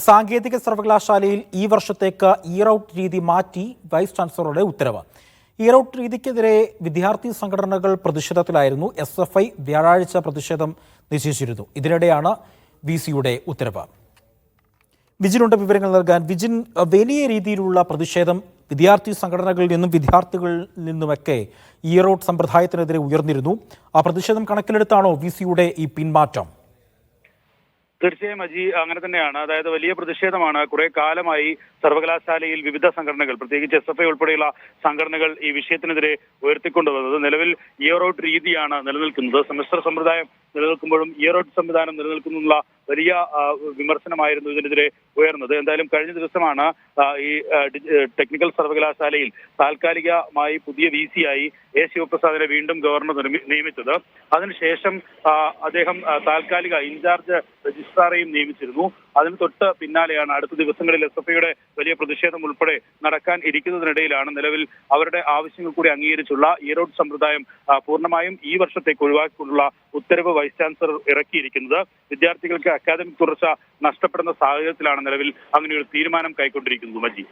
സാങ്കേതിക സർവകലാശാലയിൽ ഈ വർഷത്തേക്ക് ഇയർ-ഔട്ട് രീതി മാറ്റി വൈസ് ചാൻസലറുടെ ഉത്തരവ്. ഇയർ-ഔട്ട് രീതിക്കെതിരെ വിദ്യാർത്ഥി സംഘടനകൾ പ്രതിഷേധത്തിലായിരുന്നു. SFI വ്യാഴാഴ്ച പ്രതിഷേധം നിശ്ചയിച്ചിരുന്നു. ഇതിനിടെയാണ് VC-യുടെ ഉത്തരവ്. വിജിനുണ്ട് വിവരങ്ങൾ നൽകാൻ. വിജിൻ, വലിയ രീതിയിലുള്ള പ്രതിഷേധം വിദ്യാർത്ഥി സംഘടനകളിൽ നിന്നും വിദ്യാർത്ഥികളിൽ നിന്നുമൊക്കെ ഇയർ-ഔട്ട് സമ്പ്രദായത്തിനെതിരെ ഉയർന്നിരുന്നു. ആ പ്രതിഷേധം കണക്കിലെടുത്താണോ VC-യുടെ ഈ പിന്മാറ്റം? തീർച്ചയായും അജി, അങ്ങനെ തന്നെയാണ്. അതായത് വലിയ പ്രതിഷേധമാണ്. കുറെ കാലമായി സർവകലാശാലയിൽ വിവിധ സംഘടനകൾ, പ്രത്യേകിച്ച് SFI ഉൾപ്പെടെയുള്ള സംഘടനകൾ ഈ വിഷയത്തിനെതിരെ ഉയർത്തിക്കൊണ്ടുവന്നത്. നിലവിൽ ഇയർ-ഔട്ട് രീതിയാണ് നിലനിൽക്കുന്നത്. സെമസ്റ്റർ സമ്പ്രദായം നിലനിൽക്കുമ്പോഴും ഇയർ-ഔട്ട് സംവിധാനം നിലനിൽക്കുന്നുള്ള വലിയ വിമർശനമായിരുന്നു ഇതിനെതിരെ ഉയർന്നത്. എന്തായാലും കഴിഞ്ഞ ദിവസമാണ് ഈ ടെക്നിക്കൽ സർവകലാശാലയിൽ താൽക്കാലികമായി പുതിയ VC-ആയി A ശിവപ്രസാദിനെ വീണ്ടും ഗവർണർ നിയമിച്ചത്. അതിനുശേഷം അദ്ദേഹം താൽക്കാലിക ഇൻചാർജ് രജിസ്ട്രാറേയും നിയമിച്ചിരുന്നു. അതിന് തൊട്ട് പിന്നാലെയാണ് അടുത്ത ദിവസങ്ങളിൽ SFIയുടെ വലിയ പ്രതിഷേധം ഉൾപ്പെടെ നടക്കാൻ ഇരിക്കുന്നതിനിടയിലാണ് നിലവിൽ അവരുടെ ആവശ്യങ്ങൾ കൂടി അംഗീകരിച്ചുള്ള ഇയർ-ഔട്ട് സമ്പ്രദായം പൂർണ്ണമായും ഈ വർഷത്തേക്ക് ഒഴിവാക്കിക്കൊണ്ടുള്ള ഉത്തരവ് വൈസ് ചാൻസലർ ഇറക്കിയിരിക്കുന്നത്. വിദ്യാർത്ഥികൾക്ക് അക്കാദമിക് തുടർച്ച നഷ്ടപ്പെടുന്ന സാഹചര്യത്തിലാണ് നിലവിൽ അങ്ങനെ ഒരു തീരുമാനം കൈക്കൊണ്ടിരിക്കുന്നത്. മജി.